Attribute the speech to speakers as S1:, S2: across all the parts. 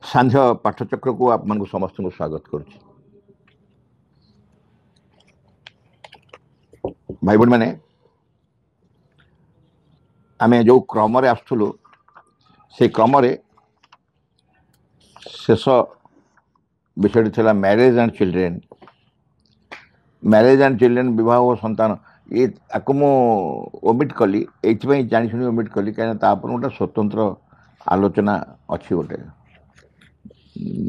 S1: सांझ पाठचक्र को आप मान समस्त को स्वागत करुच्ची। भाई बहन मैंने आम जो क्रम आसलु से क्रम शेष विषय था marriage and children. Marriage and children विवाह और संतान ये मु ओमिट कली ये जानी शुणी ओमिट कली कहीं गोटे स्वतंत्र आलोचना अच्छी गोटे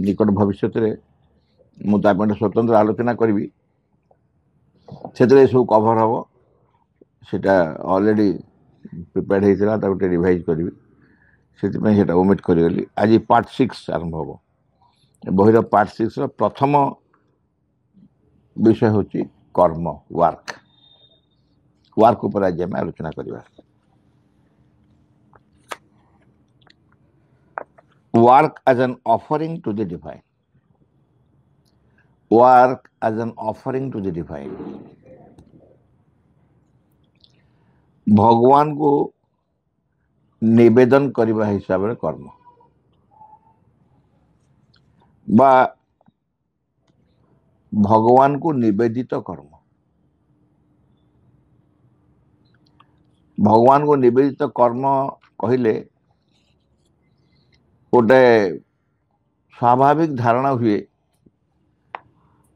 S1: निकट भविष्य मुझे स्वतंत्र आलोचना करी से सब कभर हम सेटा ऑलरेडी प्रिपेयर्ड होता गोटे रिवाइज करी से ओमिट करी। आज पार्ट 6 आरंभ हम बहिर पार्ट 6 प्रथम विषय हूँ कर्म वर्क वर्क उपर आज आम आलोचना करवा। Work as an offering to the divine. Work as an offering to the divine. भगवान को निवेदन करने हिसाब से कर्म बा भगवान को निवेदित कर्म। भगवान को निवेदित कर्म कहले गोटे स्वाभाविक धारणा हुए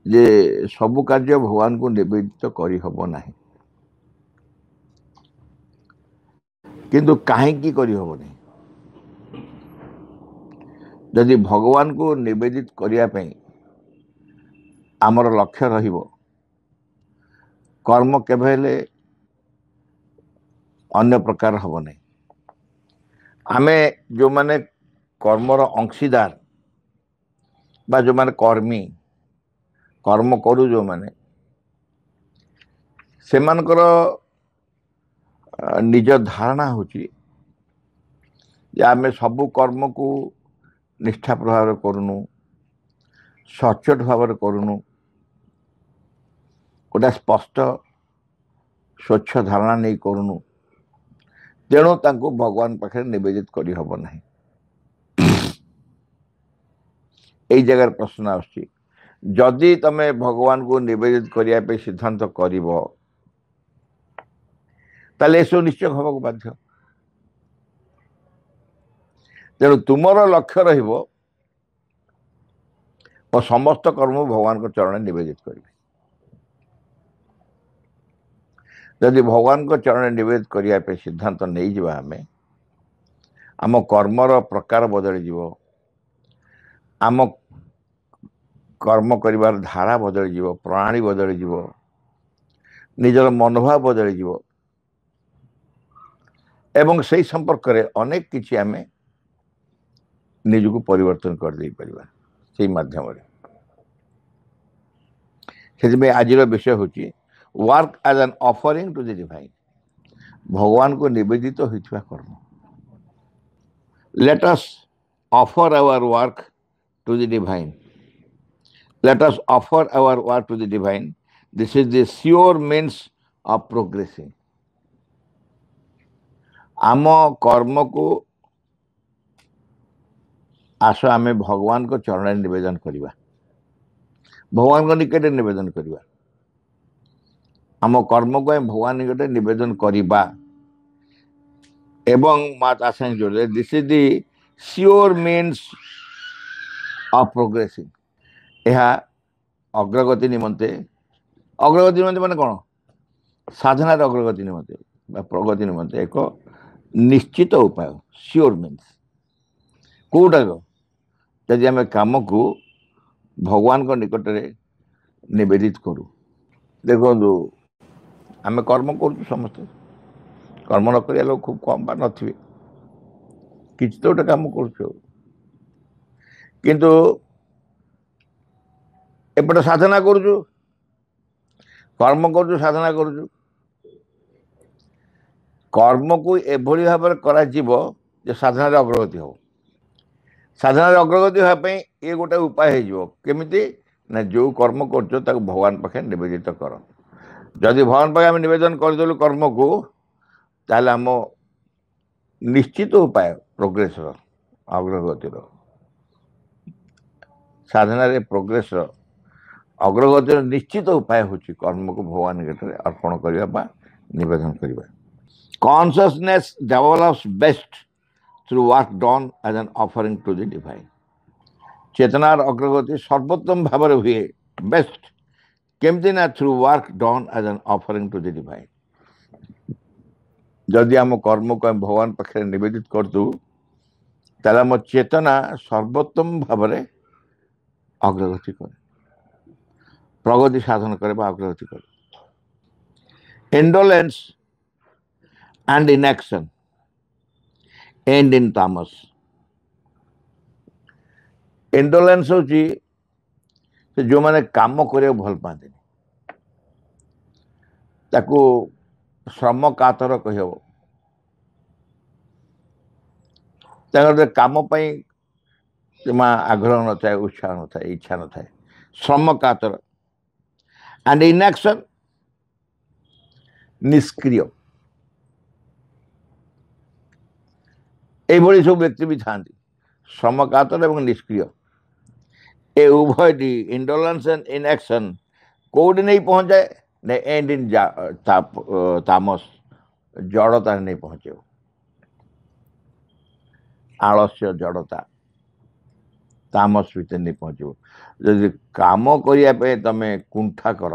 S1: जे सबु कार्य भगवान को निवेदित करी हबो नहीं, किंतु कहीं करी हबो नहीं। यदि भगवान को निवेदित करने आमर लक्ष्य रहिबो कर्म केबेले अन्य प्रकार हबो नहीं। आमे जो माने कर्मर अंशीदार बा जो माने कर्मी कर्म करू जो माने से मानकर निज धारणा होची जे आमे सबु कर्म को निष्ठा प्रभाव करूनु सचोट भाव करूनु गोटे स्पष्ट स्वच्छ धारणा नहीं करूनु तेणु तांको भगवान पाखे निवेदित करी हबो नहीं। यही जगह प्रश्न आछि जदि तमे भगवान को निवेदित करिया पे सिद्धांत करिवो ताले सो निश्चय हबो बाध्य। तेणु तुमर लक्ष्य रहिबो और समस्त कर्म भगवान को चरण निवेदित करिवे। यदि भगवान को चरण निवेदित करिया पे सिद्धांत नहीं जिवा हमें आम कर्मर प्रकार बदली जीवो आम कर्म करिवार धारा बदली जीवो प्रणाली बदली जीवो निजर मनोभाव बदली जीवो एवं से संपर्क रे अनेक किछि आमे निजको परिवर्तन कर दे परिबा से माध्यम से। आज विषय होची work as an offering to the divine. भगवान को निवेदित होइथिबा कर्म। Let us offer our work to the divine. Let us offer our work to the divine. This is the sure means of progressing. आम कर्म को आस आमे भगवान को चरण निवेदन करिबा भगवान को निकट निवेदन करिबा आम कर्म को भगवान निकट निवेदन करिबा एवं माता संग जोड़े this is the sure means of progressing. यह अग्रगति निमंते माने कौन साधना अग्रगति निमंते प्रगति निमंते एक निश्चित उपाय श्योर मीन्स कौटा यदि आम काम को भगवान को निकट में निवेदित करूँ। देखो आम कर्म करूँ समस्ते कर्म न करिया लोग खूब कम बा नथिबे किछि तो गोटे काम करूँ किंतु एपटे साधना करूँ कर्म करूँ साधना करूँ कर्म को एभली भाव करा जीवो जे साधना अग्रगति हो। साधना अग्रगति होगापी ये गोटे उपाय हो केमिति ना जो कर्म कर भगवान पाखे निवेदित कर। जदि भगवान पाखे आम निवेदन करदेलु कर्म को ताले आम निश्चित उपाय प्रोग्रेस अग्रगतिर साधना प्रोग्रेस अग्रगतिर निश्चित उपाय हूँ कर्म को भगवान निकट में अर्पण करने निवेदन करवा। Consciousness develops best through work done as an offering to the divine. चेतनार अग्रगति सर्वोत्तम भाव हुए बेस्ट केमती ना through work done as an offering to the divine. जदि आम कर्म को भगवान पाखे निवेदित करतु ताले आम चेतना सर्वोत्तम भाव अग्रगति करे प्रगति साधन करे अग्रगति करे। Indolence and inaction and in तामस। इंडोलेंस हूँ जो मैंने काम करने भल पाते ताकू श्रम कातर कहब काम जमा आग्रह न था उत्साह न था इच्छा न था श्रम कातर। एंड इनएक्शन निष्क्रिय ये सब व्यक्ति भी था श्रम कातर एवं निष्क्रिय ए उभयटी इंडोलेंस एंड इनएक्शन कौटी नहीं पहुंचाए ने एंड इन तामस जड़ता नहीं पहुंचे। आलस्य जड़ता तामस भीतर नहीं पहुंचो। जदि काम करने तमें कुंठा कर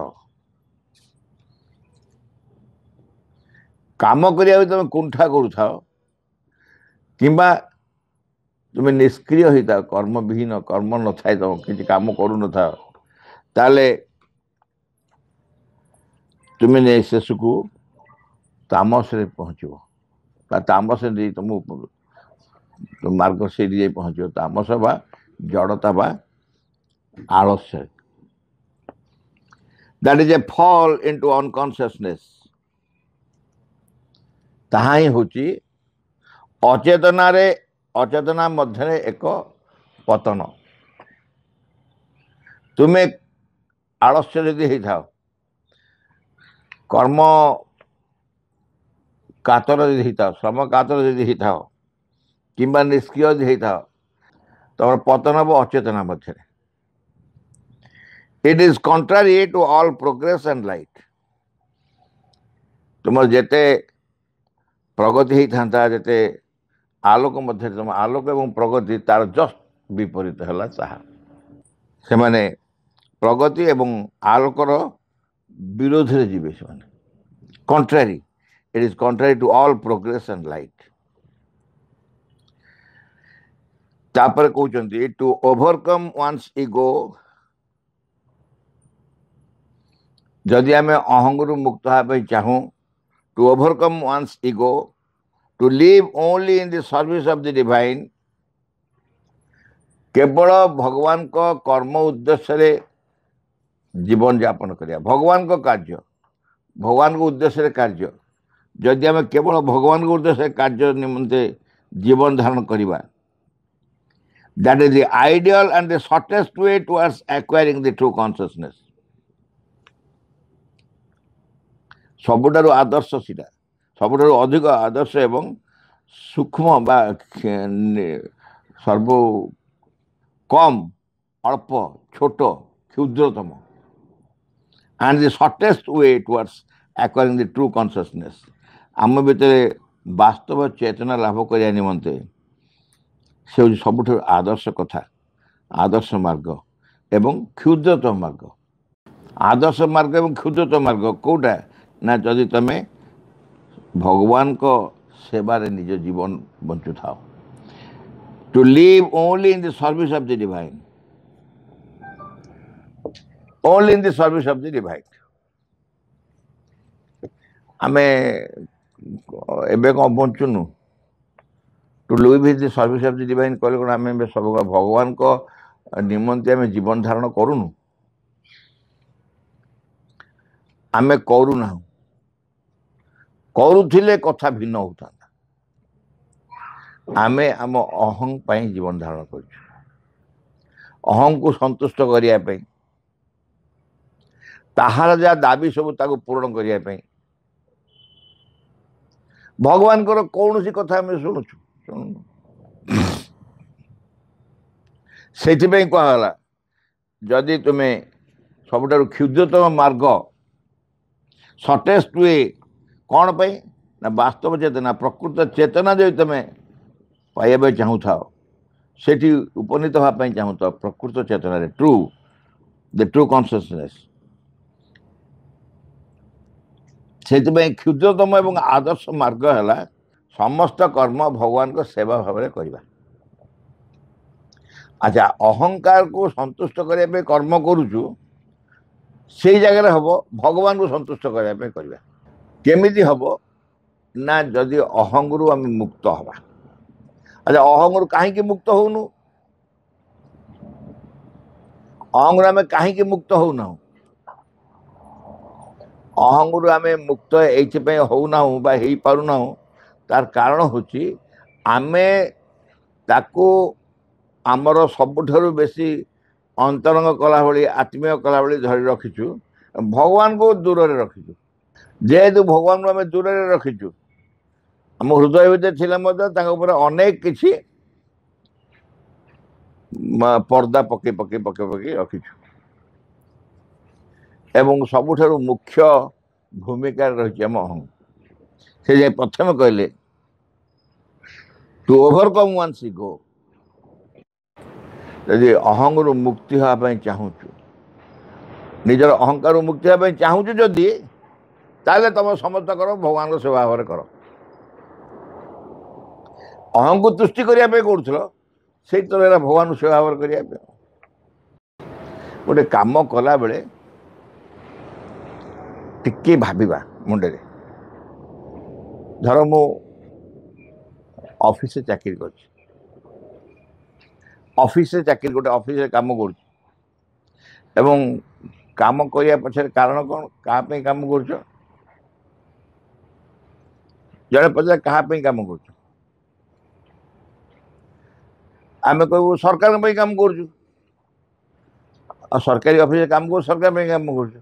S1: काम करने तुम कुंठा करुथा कि तुम्हें निष्क्रिय होता कर्म विहीन कर्म न था तुम किसी काम करू न था ताले तुम्हें शेष को तामस रे पहुंचो तामस तुम मार्ग से पहुंचो तामस बा जड़ता बा आलस्य। That is A fall into unconsciousness. ताहा ही होची अचेतना रे अचेतना मध्य एक पतन। तुम्हें आलस्य यदि होता कर्म कातर यदि होता श्रम कातर यदि होता कि निष्क्रिय यदि होता तुम पतन हम अचेतना मध्य। It is contrary to all progress and light. तुम जेते प्रगति होता जेते आलोक मध्य तुम आलोक एवं प्रगति तार जस्ट विपरीत है से माने प्रगति एवं आलोकर विरोध रे जीवे से माने contrary. It is contrary to all progress and light. तापर कहते टू ओवरकम वन्स इगो। जदि आम अहंगु मुक्त होगा चाहूँ to overcome one's ego to live only in the service of the divine. केवल भगवान को कर्म उद्देश्य जीवन यापन करिया भगवान को कार्य भगवान को उद्देश्य कार्य। जदि आम केवल भगवान को उद्देश्य कार्य निमंते जीवन धारण करिबा that is the ideal and the shortest way towards acquiring the true consciousness। सबुठारु आदर्श सीधा सबुठारु अधिक आदर्श एवं सूक्ष्म बा सर्व कम अल्प छोट क्षुद्रतम and the shortest way towards acquiring the true consciousness। आम भितर वास्तव चेतना लाभ करने निमंते से सबुठ आदर्श कथा आदर्श मार्ग एवं क्षुद्रतम मार्ग। आदर्श मार्ग एवं क्षुद्रतम मार्ग कौटा ना जदि तमें भगवान को सेवारे निज जीवन बंचु थाओ to live only in the service of the divine only in the service of the divine. आमे एबे कौन बंचुनु to live in the service of the divine कहले कोन आमे सब भगवान को निमंते आमे जीवन धारण करूनु आमे करूना करुथिले कथा भिन्न होता आमे आम अहं पाई जीवन धारण कर अहं को संतुष्ट करिया पे ताहार जा दाबी सब ताको पूर्ण करिया पे भगवान को कौन सी कथा आम शुणुचु से कहला जदि तुम्हें सबुठारु क्षुद्रतम मार्ग सर्टेस्ट वे कौन पे ना वास्तव चेतना प्रकृत चेतना जो तुम्हें पाइबा चाहू था सेठी उपनीत होगा चाहू तो प्रकृत चेतना रे द ट्रू कॉन्शियसनेस से क्षुद्रतम एवं आदर्श मार्ग है समस्त कर्म भगवान को सेवा भाव में करवा। अच्छा अहंकार को संतुष्ट करने कर्म करुचु से जगह हम भगवान को संतुष्ट करने करवा केमिति हम ना जदि अहंगु आम मुक्त हवा। अच्छा अहंगु कहीं मुक्त होनु अहंगु आम कहीं मुक्त होना अहंगु आम मुक्त ये होना हो पारुना तार कारण होची आमे ताको आमर सबुठारु बेसी अंतरंग कला भली आत्मीय कला भली धरी रखीचु भगवान को दूर रे रखीचु जेहेतु भगवान को आम दूर रे रखीचु आम हृदय भीतर अनेक किछि पर्दा पके पके पके पके रखीचु एवं सबुठारु मुख्य भूमिका रही आम अहंग से प्रथम कहले टू ओवरकम वन्स इगो यदि अहंगु मुक्ति होगापी चाहूँ निजर अहंकार मुक्ति होगापी चाहूँ जदि ताले तुम समस्त कर भगवान को सेवा भाव कर अहं को तुष्टि करने करुल से भगवान को सेवा भाव करने गोटे कम कला बेले टिके भाविबा मुंडे धर मु ऑफिस से चाकरी कर ऑफिस से चाकरी गोटे ऑफिस से काम कर काम करने पछे कारण कौन क्या काम कर जड़े पचार क्या काम कर आम कहू सरकार काम कर सरकारी ऑफिस काम कर सरकार काम कर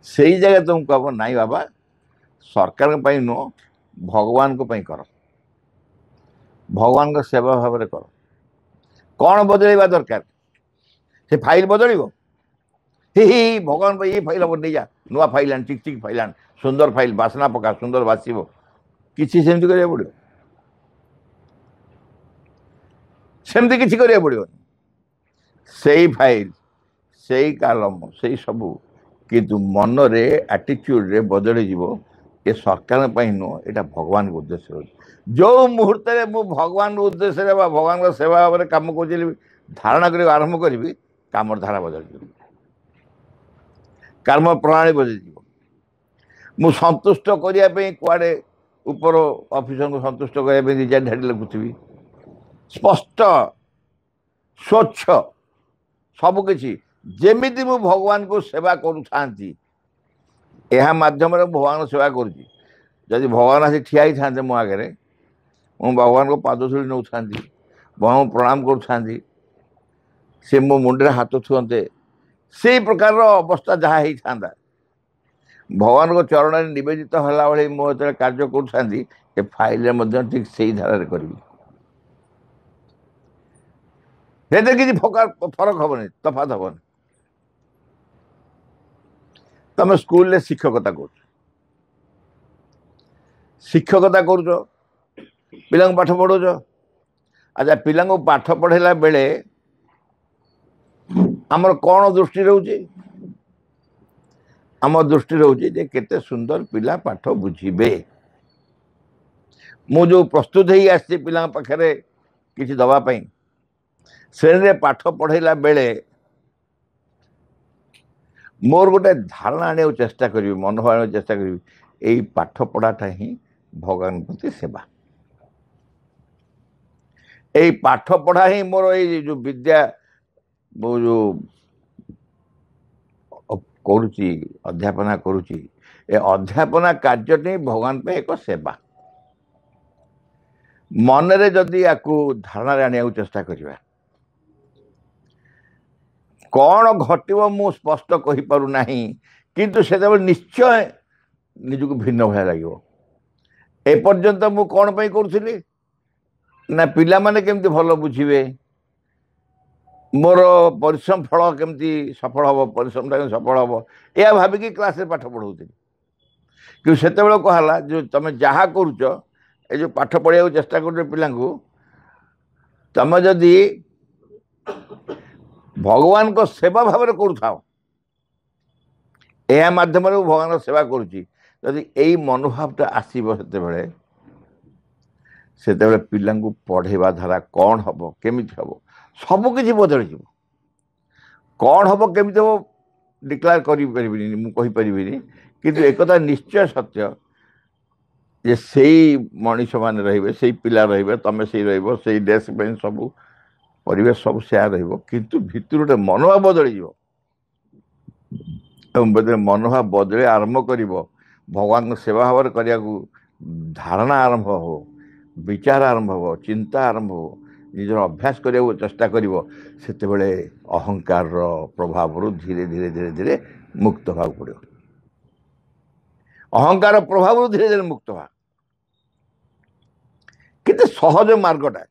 S1: से जगह तुम कह ना बाबा सरकार नुह भगवान को कर भगवान को सेवा भाव में कर कौन बदलवा दरकार से फाइल बदल ही भगवान ये फाइल हम नहीं जा नुआ फाइल आन चिक चिक फाइल आन सुंदर फाइल बासना पका सुंदर बासिब किसी सेमती करिया पड़ो सेमती किसी करिया पड़ो से फाइल से कलम से सबू किंतु मन रे एटीट्यूड रे बदल जीवो ये सरकार नुह यहाँ भगवान को उद्देश्य रही जो मुहूर्त मु भगवान उद्देश्य भगवान को सेवा भाव में कम कर धारणा कर आरंभ करी काम धारा बदल कर्म प्रणाली बदल मु संतुष्ट करने कुआडे ऊपर ऑफिसर को संतुष्ट करने निजा ढाड़ी लिखुवी स्पष्ट स्वच्छ सबकि जेमिति मु भगवान को सेवा करूँ यह माध्यम भगवान सेवा करुँची जदि भगवान आसी ठिया ही था मो आगे मु भगवान को पाद धूली नौ भगवान प्रणाम करुँ से मो मुंडे हाथ छुअते से प्रकार अवस्था जहाँ ही था भगवान को चरण निवेदित होला भाई मो जो कार्य कर फाइल ठीक से धारा करी किसी फरक हेनी तफात हेनी तुम स्कूल शिक्षकता कर शिक्षकता कर पिला पाठ पढ़ाऊच अच्छा पिला पाठ पढ़ेला बेले आमर कौन दृष्टि रोचे आम दृष्टि रोचे जे केते सुंदर पिला पाठ बुझीबे मु जो प्रस्तुत ही आसी पिला पाखे किसी दवापाई श्रेणी पाठ पढ़ेला बेले मोर गोटे धारणा आने चेष्टा करी मनोभाव चेष्टा करी यही पाठ पढ़ाटा ही भगवान प्रति सेवा यही पाठ पढ़ा ही मोर ये जो विद्या वो जो करुची अध्यापना करुची ए अध्यापना कार्य भगवान पे एक सेवा मन रे जदि याकू धारणा आने चेष्टा करिबा कौन घटव मु स्पष्ट कही पारु नाही किंतु से निश्चय निजक भिन्न भाया लगे एपर्यंत मु कौन पे करुली ना पिला माने केमती भल बुझे मोर परिश्रम फल केमती सफल हम परिश्रम सफल हम यह भाविकी क्लास पाठ पढ़ाऊली कि से कहला जो तुम जहाँ करुच ये जो पाठ पढ़ा चेष्टा कर पिला तुम जदि भगवान को सेवा भाव करुथाओ यह मध्यम भगवान सेवा करुच्ची जदि यही मनोभावटा आसब से पिला पढ़ेवा धारा कौन हम केमी हम सबकि बदल जा कौन हम केमी हम डिक्लेयर करें किंतु एक निश्चय सत्य जे से मनीष मैंने रे से पिला रे तुम से डेस्क बेंच सब परिवेश सब सेया किंतु भितर गोटे मनोभाव बदल जा मनोभाव बदल आरंभ कर भगवान को सेवा भाव करने धारणा आरंभ हो विचार आरंभ हो चिंता आरंभ हो निजर अभ्यास करने चेष्टा कर अहंकार प्रभाव धीरे धीरे धीरे धीरे मुक्त भाव पड़ो अहंकार प्रभाव धीरे धीरे मुक्त भाव कितने सहज मार्गटा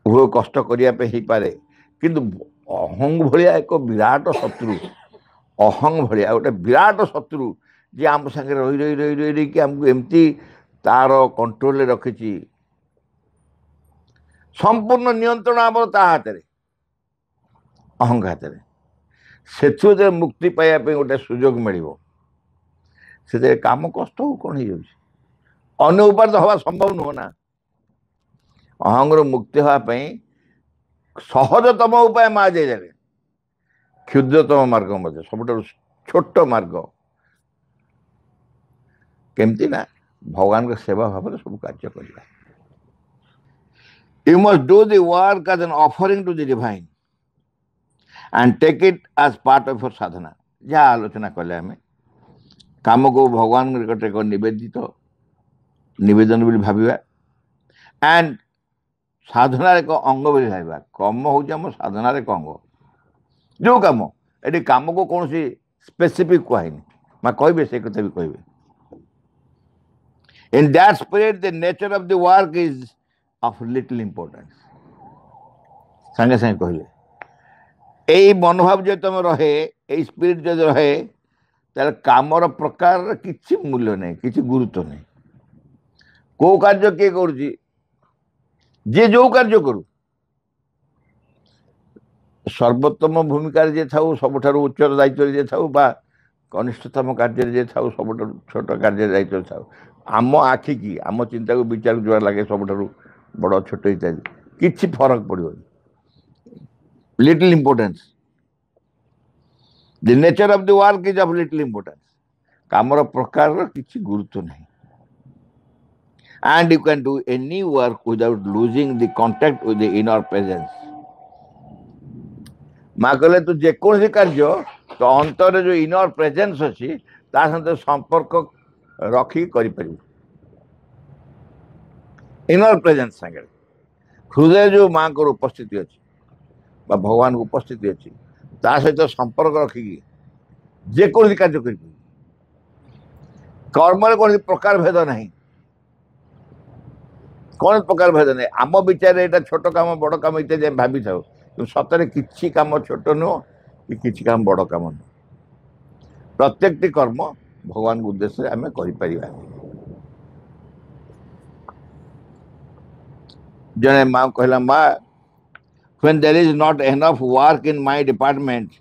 S1: हुए कष्ट करने ही पारे किंतु अहंग भलिया एक विराट शत्रु अहंग भलिया गोटे विराट शत्रु जी आम सागे रही रही रही रही रही कि आमको एमती तार कंट्रोल रखी संपूर्ण नियंत्रण आम ता हाथ में अहंग हाथ में से मुक्ति पाइबा गोटे सुजोग मिल से काम कष्ट हो कौन हो अन्य उपाय तो हवा संभव नुह ना अहंगर मुक्ति होगापी सहजतम उपाय माँ जाए क्षुद्रतम मार्ग मध्य सब छोट मार्ग केमती ना भगवान का सेवा भाव सब कार्य करवा you must do the work as an offering to the divine and take it as part of your sadhana जहाँ आलोचना कले आम काम को भगवान निकट एक निवेदित निवेदन बोली भाविबा एंड साधनार एक अंग बोली भाविबा कर्म हूँ आम साधनार एक अंग जो कम ये कम को कौन स्पेसिफिक कहनी मैं कहे से कथा भी कहे इन that spirit the nature of the work is of little importance संगे संगे कहले यही मनोभाव जो तुम रहे यही स्पिरिट जो रहे तार कामर प्रकार किसी मूल्य नहीं किसी गुरुत्व नहीं को कार्य किए करुच्ची जे जो कार्य करू सर्वोत्तम भूमिका जे था सबुठ उच्च दायित्व जे था कनिष्ठतम कार्य जे था सबुठ छोट कार्य दायित्व था आम आखि की आम चिंता को विचार जो लगे सबुठ बड़ छोट इत्यादि किसी फरक पड़ो little importance the nature of the work is of little importance कामर प्रकार किसी गुरुत्व नहीं and you can do any work without losing the contact with the inner presence माँ कहले तू जेकोसी कार्य तो अंतर जो इनर प्रेजेंस अच्छी ता सहित संपर्क रखी करें इनर प्रेजेंस संगे हृदय जो माँ को उपस्थिति अच्छी भगवान को उपस्थिति अच्छी ता सहित संपर्क रखिकी जेकोसी कार्य कर कर्म कौन प्रकार भेद नहीं कौन प्रकार भेद नहीं आम विचार यहाँ छोट काम बड़ काम इत्यादि भावी था सतरे किसी काम छोट नुह कि किसी काम बड़ काम नुह प्रत्येकटी कर्म भगवान उद्देश्य आम कर जने माँ कहला माँ when there is not enough work in my department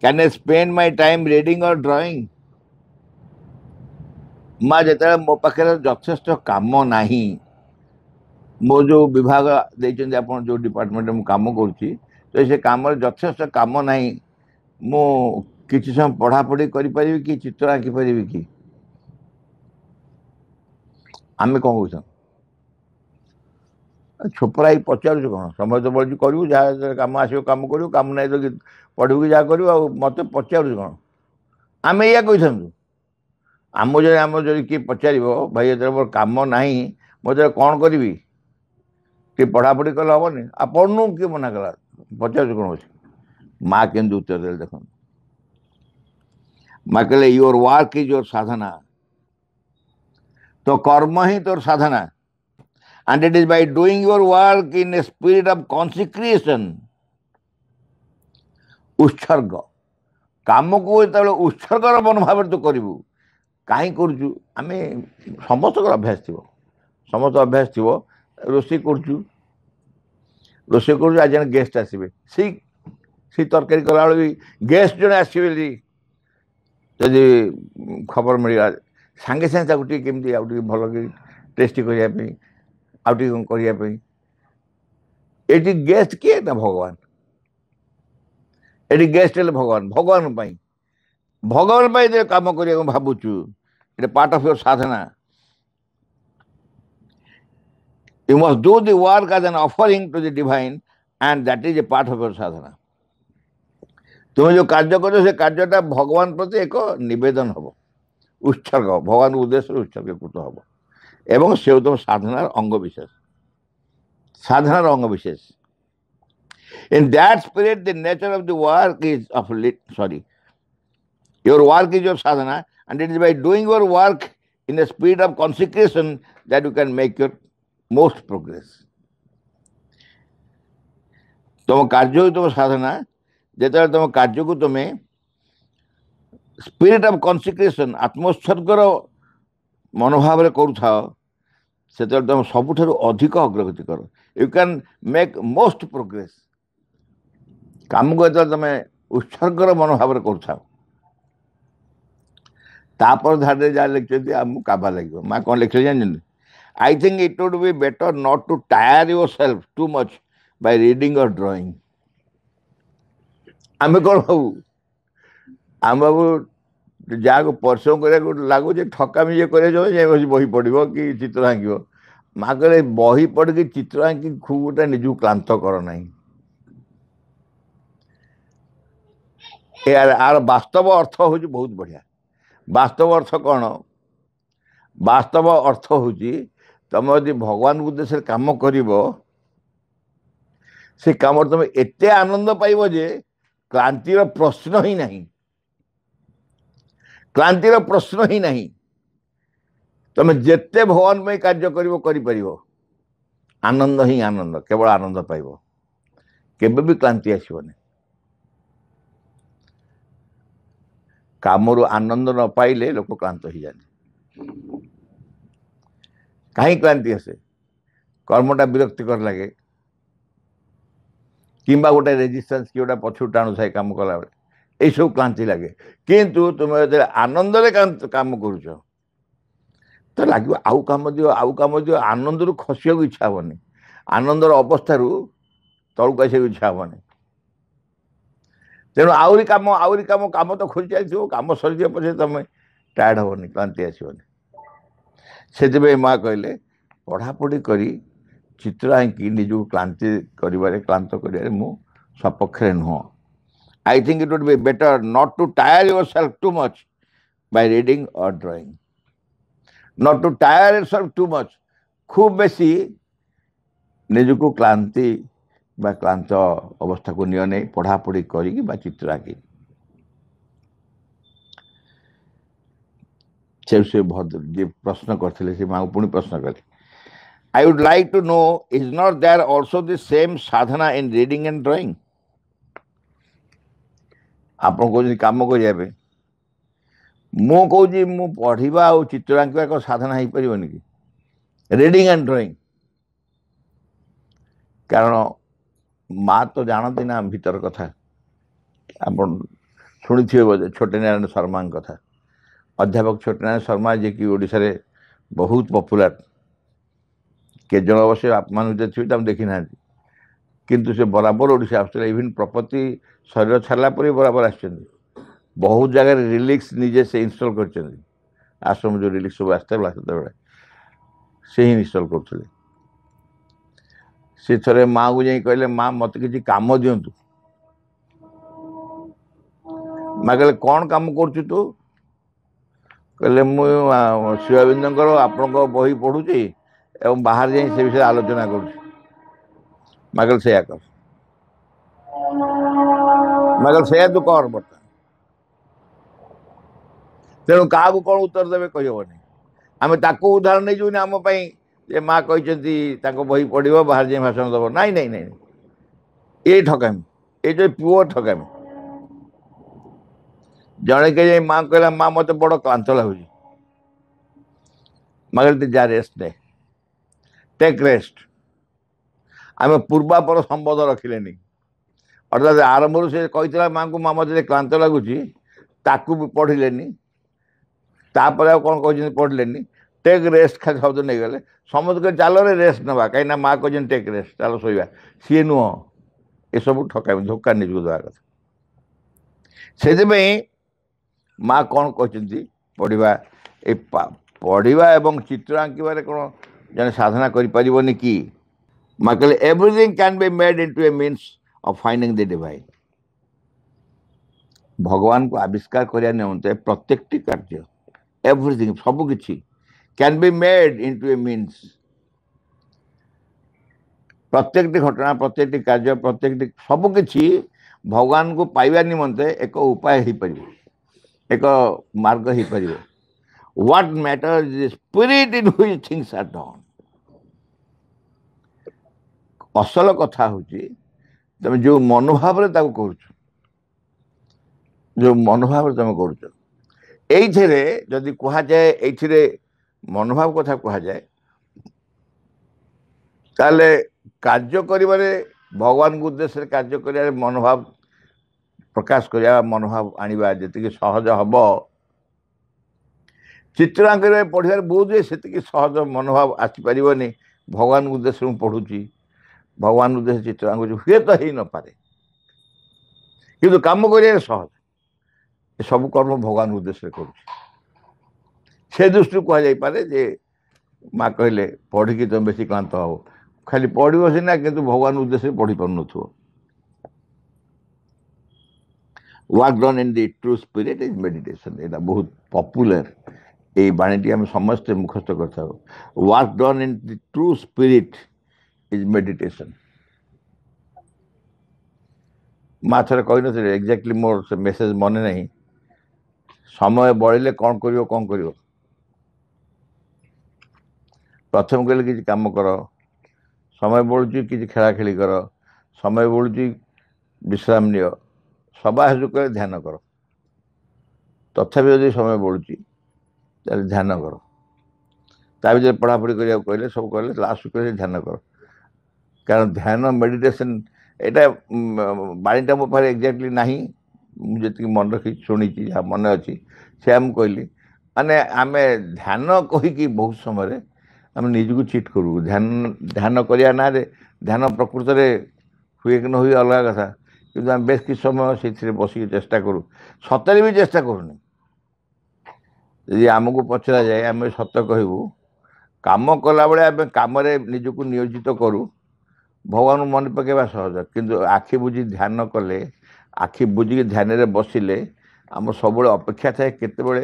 S1: can I spend my time reading or drawing माँ जो मो पाखे यथेष्ट काम नहीं मो जो विभाग देते आप जो डिपार्टमेंट में काम करुच्ची तो से कम यथेष्ट काम ना मु किसी समय पढ़ापढ़ी करी कि चित्र आंकी पारि कि आम कौन कह छोपरा पचार कौन समय तो बोलूँ करूँ जहाँ कम आसो कम करूँ कम ना तो पढ़ू कि जहाँ करूँ मत पचार कौन आम या कही था आम जो किए पचार भाई जो मोर कम ना मुझे कौन करी कि पढ़ापढ़ी कले हेनी आ पढ़नु किए मना कला पचार कौन अच्छे माँ के उत्तर दे देख माँ कहले your work is your sadhana तो कर्म ही तोर साधना and it is by doing your work in a spirit of consecration उत्सर्ग काम को जो उत्सर्गर मनोभाव तू करू कहीं करुचु आम समस्त अभ्यास थी समस्त अभ्यास थी रोषे करुचु रोषे कर आज जन गेस्ट आसवे से तरकारी कला भी गेस्ट जन आसवे जदि खबर मिलवा सांगे सांगे केमती भल टेस्टी करने ये गेस्ट किए ना भगवान ये गेस्ट है भगवान भगवान भगवान काम कर भावुचु it part of your sadhana you must do the work as an offering to the divine and that is a part of your sadhana तुम जो कार्य कर से कार्यटा भगवान प्रति एक निवेदन हम उत्सर्ग भगवान उद्देश्य उत्सर्गीकृत हम एवं से तुम साधनार अंग विशेष साधनार अंग विशेष in that spirit the nature of the work is of your work is your sadhana and it is by doing your work in a spirit of consecration that you can make your most progress तुम कार्य तुम साधना जो तुम कार्य को तुम्हें spirit of consecration आत्मोत्सर्गर मनोभाव करुथा से तुम सबुठ अधिक अग्रगति कर you can make most progress काम को जो तुम उत्सर्गर मनोभाव करुथा तापर धारे जहाँ लिखते आमको काबा लगे माँ कौन लिखे जान I think it would be better not to tire yourself too much by reading और ड्रॉइंग आम कौन भावु आम बाबू जहाँ को परिश्रम कर लगुच ठकामी ये कर बही पड़ो कि चित्र आंक माँ कहे बही पड़ कि चित्र आंकी खूब गोटे निजू क्लांत कर ना यार वास्तव अर्थ हूँ बहुत बढ़िया वास्तव अर्थ कौन वास्तव अर्थ हूँ तुम यदि भगवान उद्देश्य काम कर से काम तुम एत आनंद पाइब जे क्लांतिर प्रश्न ही नहीं क्लांतिर प्रश्न ही नहीं तुम जिते भगवान में कार्य कर आनंद ही आनंद केवल आनंद पाइब केबे भी क्लांति आसबनी कामरू आनंद न पाइले लोक क्लांत हो जाए कहीं क्लांति आसे कर्मटा विरक्तिकर लगे किंबा गोटे रेजिस्टेंस कि गोटे पछू टाणु थाए काम कला बेले यही सब क्लांति लगे किंतु तुम जो आनंद काम करुच तो लगे आउ काम दियो आनंद रु खसिया इच्छा हेनी आनंदर अवस्था तलू आसा इच्छा हेनी तेणु आहरी काम काम तो खोज चलती कम सर पचे तुम टायर्ड हेनी क्लांति आसबनी से माँ कहले पढ़ापढ़ी कर चित्र आंकी निजू क्लांति क्लांत कर सपक्षे नुह I think it would be better not to tire yourself too much by reading और drawing not to tire yourself too much खूब बेसी निजको क्लांति बा क्लांत अवस्था को निय नहीं पढ़ापढ़ी कर चित्र आंकी से प्रश्न करते माँ पुणी प्रश्न कले I would like to know is not there also the same sadhana in reading and drawing आप कह कम करने मु कौची मु पढ़ा और चित्र आंकवा एक साधना हो पारन कि रीडिंग एंड ड्रॉइंग कारण माँ तो जानती ना भीतर कथा आप शुणी थे छोटे नारायण शर्मा कथा अध्यापक छोटे नारायण शर्मा जी कि ओडिशा रे बहुत पॉपुलर के जन अवश्य आप मान थे देखी ना किंतु से बराबर ओडिशा आसुला इवन प्रपति शरीर छाड़ा पर बराबर आस बहुत जगह रिलिक्स निजे से इनस्टॉल कर आश्रम जो रिलिक्स सब आसता से ही इनस्टॉल करते से थे माँ को जाई कहले माँ मत किसी काम दिंतु माँ कहले कौन काम कर तू कहले मुझे शिवबिंद आपण बही पढ़ुची एवं बाहर जाई से विषय आलोचना कर माँ कहले से कर माँ कहले से तू कर बर्तमान तेणु क्या कौन उत्तर देवे कहनी आम ताको उदाहरण नहीं जो आम ये माँ कहते बही पढ़ो बाहर जाए भाषण दब नाई नाई नाई ये ठकामी ये जो पुओ ठकामी जड़े के माँ कहला माँ मत बड़ क्लांत लगुच माँ कहते जा रेस्ट ने टेक रेस्ट आम पूर्वापर संबंध रखिले अर्थात आरंभ से कही माँ को माँ मत क्लांत लगुच ताकू भी पढ़िले तापर कौन कहते पढ़िले टेक रेस्ट खाली शब्द नहीं गले समस्त चल रे रेस्ट नवा कहीं माँ कहते टेक रेस्ट चलो शोवा सी नुह ये सब ठका धोखा निजक देवा कथा से माँ कौन कहते पढ़ा ए पढ़ा एवं चित्र आंकबार कौन जन साधना करें कि माँ कहले everything can be made into a means of finding the divine भगवान को आविष्कार करने निमंते प्रत्येक कार्य एवरीथिंग सबकि can be made into a means प्रत्येक घटना प्रत्येक कार्य प्रत्येक सबकि भगवान को पाइबा निमंते एक उपाय हो पार एक मार्ग हो पार what matter is spirit in which things are done असल कथा हूँ तुम जो मनोभाव कर जो मनोभाव तुम कर जदि कह जाए ये मनोभाव कथा कह जाए ताले कार्य करिबारे भगवान को उद्देश्य कार्य कर मनोभाव प्रकाश करवा मनोभाव आनिबा जी सहज हम चित्रांकन पढ़ार बहुत से सहज मनोभाव आसीपर भगवान उद्देश्य मुझे पढ़ुची भगवान उद्देश्य चित्रांकुच हुए तो हो न पारे कि कम कर सहज सब कर्म भगवान उद्देश्य कर दृष्टि कहुपे जे माँ कहले पढ़ी तुम बेस क्लांत हो खाली पढ़ सीना कि भगवान उद्देश्य पढ़ी पार न work done in the true spirit is meditation यहाँ बहुत पॉपुलर ये बाणीटी आम समस्ते मुखस्त कर work done in the true spirit is meditation माँ थे कही न एक्जाक्टली मोर से मेसेज मन नहीं समय बढ़ले कौन कर प्रथम कहले किसी काम कर समय बढ़ुची किसी खेला खेली कर समय बढ़ुची विश्राम नियो सभा हेतु कह ध्यान कर तथापि यदि समय बढ़ुची ध्यान कर ता भर पढ़ापढ़ी करने कहले सब कहले लास्ट कह ध्यान कर कारण ध्यान मेडिटेशन यहाँ बाणीटा मो पाखे एक्जाक्टली ना मुझे मन रखी शुणी जहाँ मन अच्छी से आम कहली माने आम ध्यान कहीकि बहुत समय आम निजक चिट करूँ ध्यान ध्यान करने ना ध्यान प्रकृत में हुए कि न हुए अलग कथा कि आम बेस किस समय से बसिक चेष्टा करूँ सतरे भी चेष्टा करूनी यदि आमको पचरा जाए आम सत कहूँ कम कला बेले आम कम निजक नियोजित करूँ भगवान मन पकेवा सहज किंतु आखि बुझी ध्यान कले आखि बुझी ध्यान रे बसिले आम सब अपेक्षा थाए केते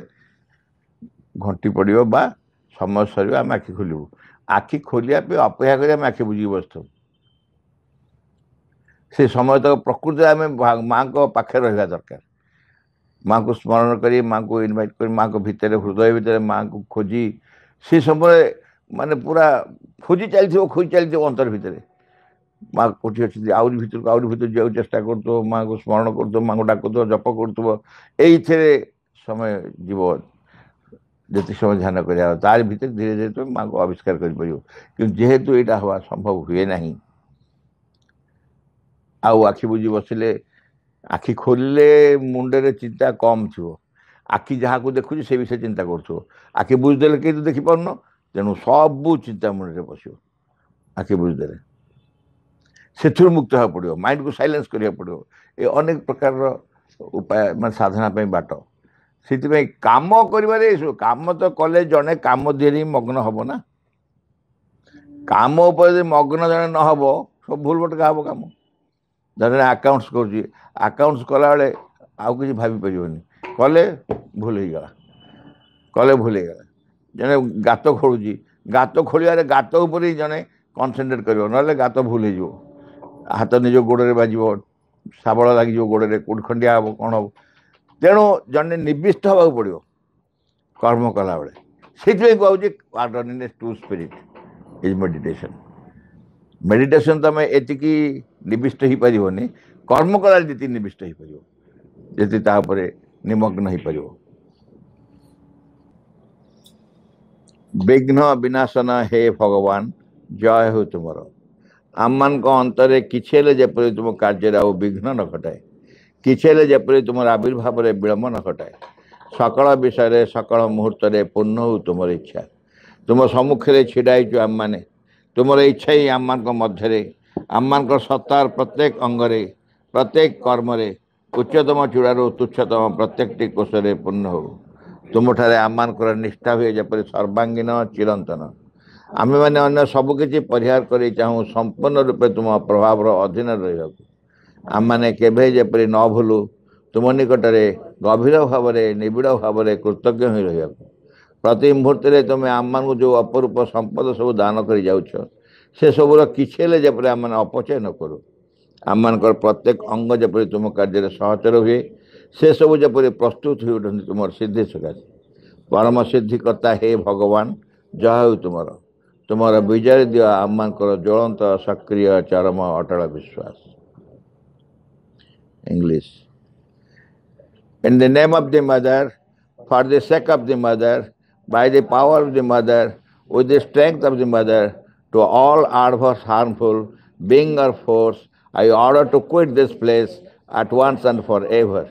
S1: घंटी पड़ो बा समय सर आम आखि खोलू आखि खोलिया पे अपेक्षा कर आखि बुझी बसु से समय तक प्रकृति आम माँ को पाखे रहा दरकार माँ को स्मरण कर माँ को इनवाइट कर माँ को भितर हृदय भितर माँ को खोजी से समय माने पूरा खोजी चलती अंतर भितर माँ कौटी अच्छी आहरी भर जाओ चेष्टा कर माँ को स्मरण कर माँ को डाक जप कर समय जीव जिते समय ध्यान कर तार भीतर धीरे धीरे तुम माँ को आविष्कार कर जेहेतु यहाँ हवा संभव हुए ना आखि बुझी बसिले आखि खोलिले मुंडे चिंता कम थो आखि जहाँ को देखु से विषय चिंता कर आखि बुझीदे कहीं तो देखिपार तेणु सबू चिंता मुंडे बस आखि बुझीदे से मुक्त होगा पड़ो माइंड को साइलेंस करा पड़ो ये अनेक प्रकार उपाय मैं साधना बाट से कम कर कम तो कले जड़े कम दिए मग्न हम ना कम उपर मग्न जड़े न हम सब भूल भटका हम कम जड़े आकाउंट्स कर कला बेले आउ कि भाभी पारे कले भूल हो गला कले भूल हो गला जड़े गात खोलुची गात खोल गात उपर जड़े कनसेंट्रेट कर ना गात भूल हो हाथ निज गोड़े बाज शाबल लगे गोड़े कौट खंडिया हम कौन हम तेणु जड़े निविष्ट होगा पड़ो कर्म कला बेले से कहूँ to spirit is meditation meditation तुम एति निविष्ट हो पारनि कर्म कला जी निविष्ट हो पार जी निमग्न हो पार। विघ्न विनाशन हे भगवान जय हो तुमर। आम मान अंतरे किसी जपरी तुम कार्य विघ्न न घटाए, किसी जपरी तुम आविर्भाव विलम्ब न घटाए। सकल विषय सकल मुहूर्त पूर्ण हो तुम इच्छा। तुम सम्मुखें छिड़ाई आम मैंने तुम इच्छा ही आम मान मध्य आम मान सत्तार प्रत्येक अंगरे प्रत्येक कर्म उच्चतम चूड़ार तुच्छतम प्रत्येक कोशरे पूर्ण हो। तुम ठारे आम मान निष्ठा हुए जपरी सर्वांगीन चिरंतन। आम मैंने अन्य सबकि परिहार कर चाहूँ संपूर्ण रूपे तुम प्रभाव अधीन रहा। आम मैंने केवे जपरी न भूलु तुम निकट में गभीर भाव निबिड़ भाव कृतज्ञ हो रहा। प्रति मुहूर्त तुम्हें आम मान जो अपरूप संपद सब दान कर जाऊछ से सबूर किसी जपरी आम मैंने अपचय न करूँ। आम मान प्रत्येक अंग जपरी तुम कार्य सहचर हुए से सब जपरी प्रस्तुत हो उठती तुम सिद्धि सकाशे। परम सिद्धिकर्ता हे भगवान जय हो तुमर। तुमर विजय दिया आम मान ज्वलंत सक्रिय चरम अटल विश्वास। English. In the name of the mother, for the sake of the mother, by the power of the mother, with the strength of the mother, to all adverse, harmful, being or force, I order to quit this place at once and forever.